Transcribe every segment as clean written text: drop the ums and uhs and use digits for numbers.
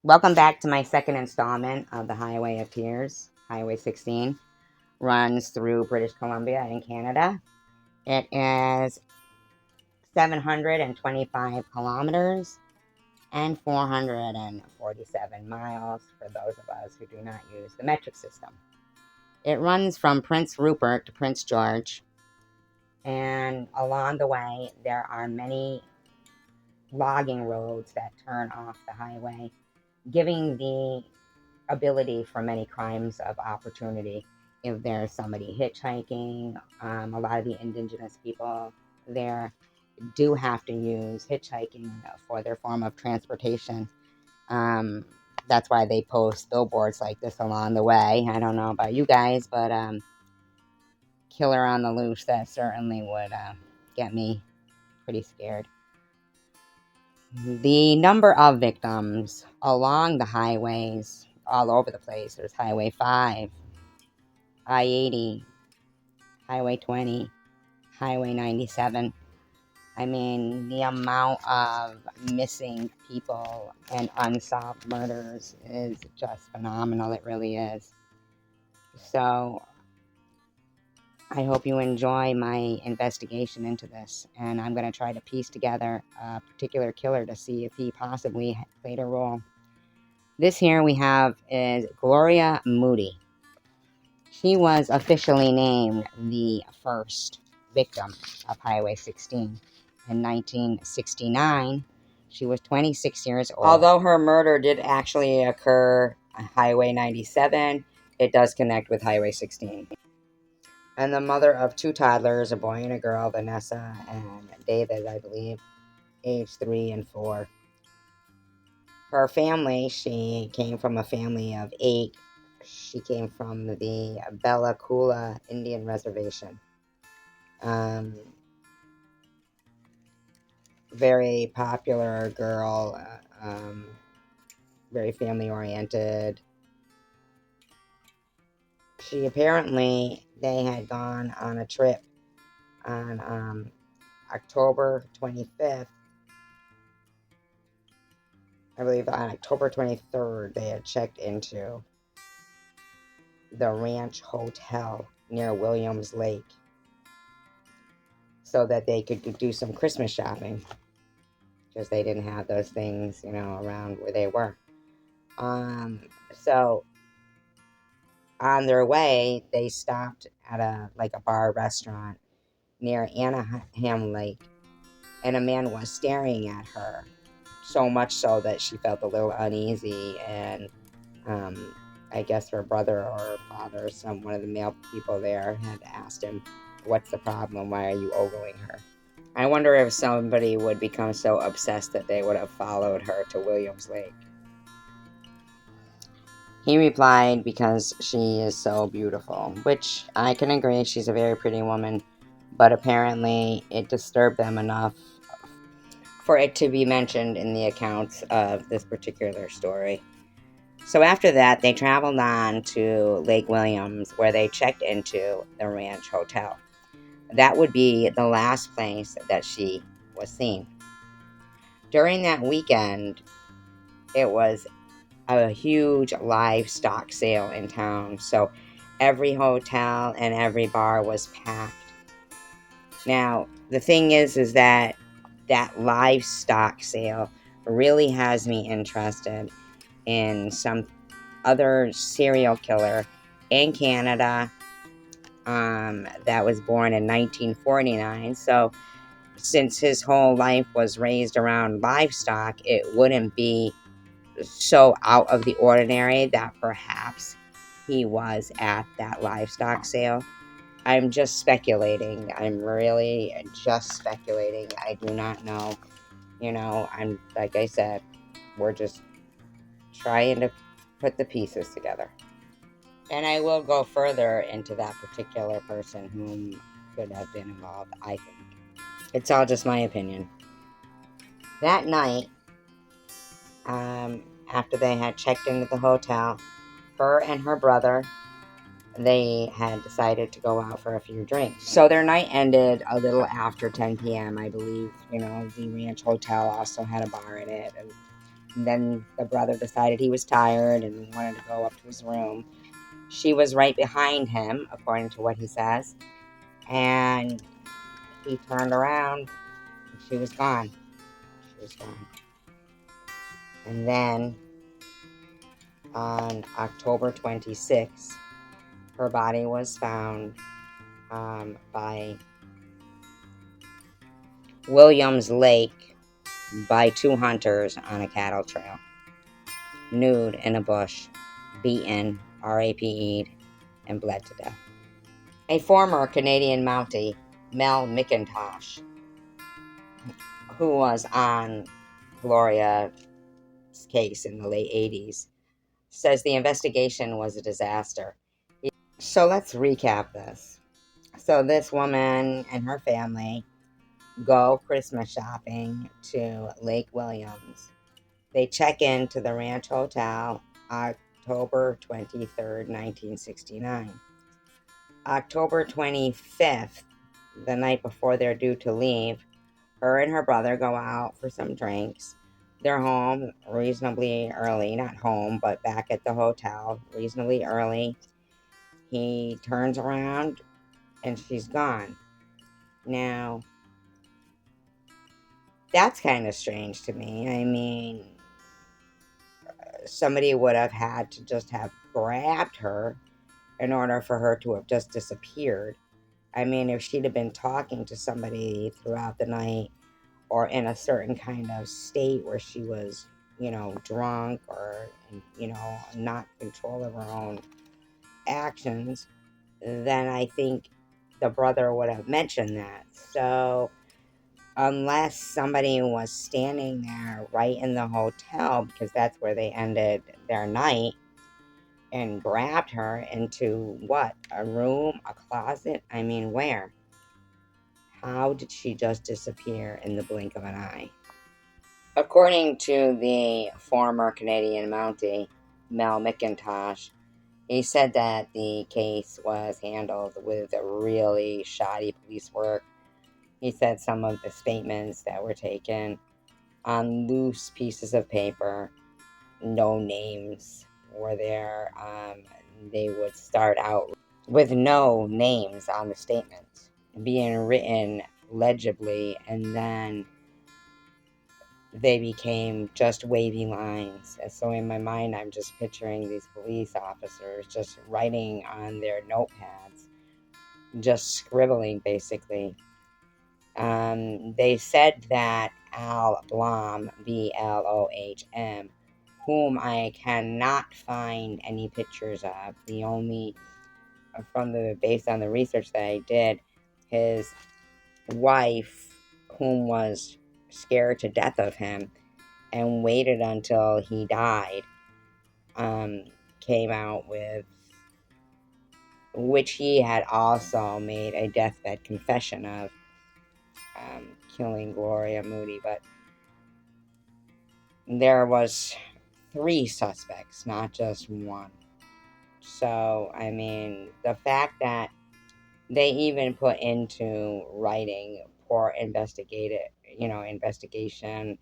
Welcome back to my second installment of the Highway of Tears. Highway 16 runs through British Columbia and Canada. It is 725 kilometers and 447 miles for those of us who do not use the metric system. It runs from Prince Rupert to Prince George, and along the way there are many logging roads that turn off the highway, giving the ability for many crimes of opportunity. If there's somebody hitchhiking, a lot of the indigenous people there do have to use hitchhiking for their form of transportation. That's why they post billboards like this along the way. I don't know about you guys, but killer on the loose, that certainly would get me pretty scared. The number of victims along the highways all over the place. There's Highway 5, I-80, Highway 20, Highway 97. I mean, the amount of missing people and unsolved murders is just phenomenal. It really is. So I hope you enjoy my investigation into this, and I'm going to try to piece together a particular killer to see if he possibly played a role. This here we have is Gloria Moody. She was officially named the first victim of Highway 16. In 1969, she was 26 years old. Although her murder did actually occur on Highway 97, it does connect with Highway 16. And the mother of two toddlers, a boy and a girl, Vanessa and David, I believe, age 3 and 4. Her family, she came from a family of 8. She came from the Bella Coola Indian Reservation. Very popular girl, very family-oriented. They had gone on a trip on October 25th. I believe on October 23rd, they had checked into the Ranch Hotel near Williams Lake so that they could do some Christmas shopping, because they didn't have those things, around where they were. So on their way, they stopped at a bar restaurant near Anaheim Lake, and a man was staring at her, so much so that she felt a little uneasy, and I guess her brother or her father, one of the male people there, had asked him, "What's the problem? Why are you ogling her?" I wonder if somebody would become so obsessed that they would have followed her to Williams Lake. He replied, "Because she is so beautiful," which I can agree, she's a very pretty woman, but apparently it disturbed them enough for it to be mentioned in the accounts of this particular story. So after that, they traveled on to Lake Williams, where they checked into the Ranch Hotel. That would be the last place that she was seen. During that weekend, it was a huge livestock sale in town, so every hotel and every bar was packed. Now, the thing is that livestock sale really has me interested in some other serial killer in Canada that was born in 1949. So since his whole life was raised around livestock, it wouldn't be so out of the ordinary that perhaps he was at that livestock sale. I'm just speculating. I'm really just speculating. I do not know. I'm, like I said, we're just trying to put the pieces together. And I will go further into that particular person whom could have been involved, I think. It's all just my opinion. That night, after they had checked into the hotel, her and her brother, they had decided to go out for a few drinks. So their night ended a little after 10 p.m., I believe. The Ranch Hotel also had a bar in it. And then the brother decided he was tired and wanted to go up to his room. She was right behind him, according to what he says. And he turned around and she was gone. She was gone. And then on October 26th, her body was found by Williams Lake by two hunters on a cattle trail. Nude in a bush, beaten, RAPE'd, and bled to death. A former Canadian Mountie, Mel McIntosh, who was on Gloria's case in the late 80s, says the investigation was a disaster. So let's recap this. So this woman and her family go Christmas shopping to Lake Williams. They check into the Ranch Hotel October 23rd, 1969. October 25th, the night before they're due to leave, her and her brother go out for some drinks. They're home reasonably early, not home, but back at the hotel reasonably early. He turns around and she's gone. Now, that's kind of strange to me. I mean, somebody would have had to just have grabbed her in order for her to have just disappeared. I mean, if she'd have been talking to somebody throughout the night or in a certain kind of state where she was, drunk or, not in control of her own actions, then I think the brother would have mentioned that. So unless somebody was standing there right in the hotel, because that's where they ended their night, and grabbed her into what? A room, a closet? I mean, where? How did she just disappear in the blink of an eye? According to the former Canadian Mountie, Mel McIntosh, he said that the case was handled with a really shoddy police work. He said some of the statements that were taken on loose pieces of paper, no names were there. They would start out with no names on the statements being written legibly, and then they became just wavy lines. And so in my mind, I'm just picturing these police officers just writing on their notepads, just scribbling basically. They said that Al Blom, Blohm, whom I cannot find any pictures of, the only, based on the research that I did, his wife, whom was scared to death of him and waited until he died, came out with, which he had also made a deathbed confession of, killing Gloria Moody. But there was 3 suspects, not just one. So, I mean, the fact that they even put into writing poor investigation,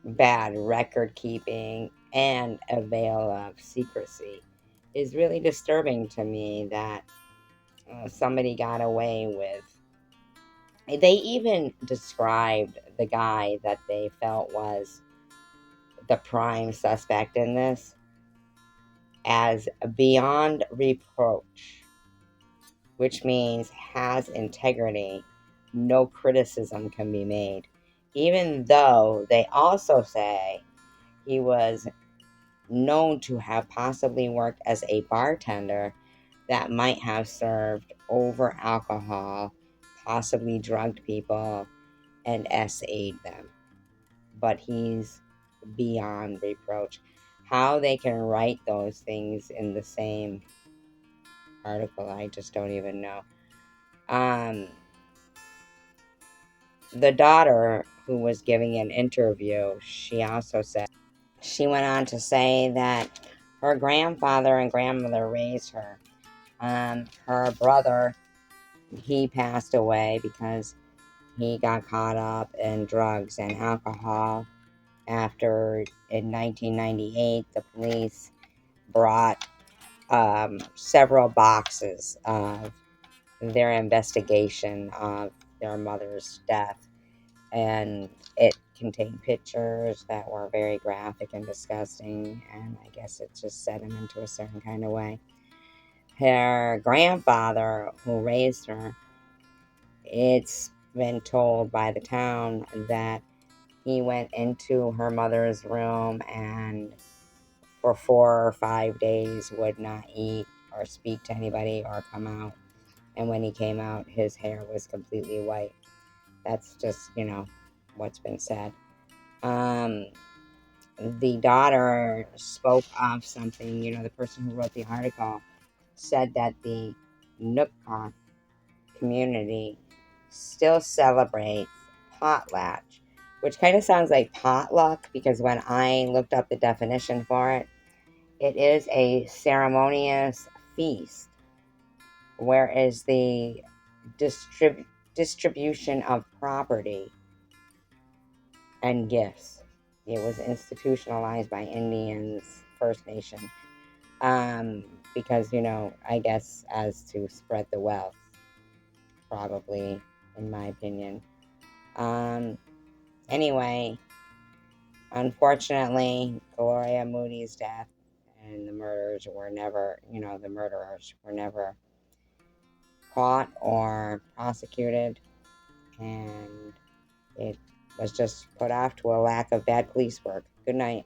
bad record keeping, and a veil of secrecy is really disturbing to me that somebody got away with. They even described the guy that they felt was the prime suspect in this as beyond reproach, which means has integrity. No criticism can be made. Even though they also say he was known to have possibly worked as a bartender that might have served over alcohol, possibly drugged people, and SA'd them. But he's beyond reproach. How they can write those things in the same article, I just don't even know. The daughter who was giving an interview, she also said, she went on to say that her grandfather and grandmother raised her. Her brother, he passed away because he got caught up in drugs and alcohol after, in 1998, the police brought several boxes of their investigation of their mother's death, and it contained pictures that were very graphic and disgusting, and I guess it just set him into a certain kind of way. Her grandfather, who raised her, it's been told by the town that he went into her mother's room and for 4 or 5 days would not eat or speak to anybody or come out. And when he came out, his hair was completely white. That's just, what's been said. The daughter spoke of something, the person who wrote the article said that the Nookah community still celebrates potlatch, which kind of sounds like potluck, because when I looked up the definition for it, it is a ceremonious feast, whereas the distribution of property and gifts, it was institutionalized by Indians, First Nation, because, I guess as to spread the wealth, probably, in my opinion. Anyway, unfortunately, Gloria Moody's death and the murderers were never caught or prosecuted, and it was just put off to a lack of bad police work. Good night.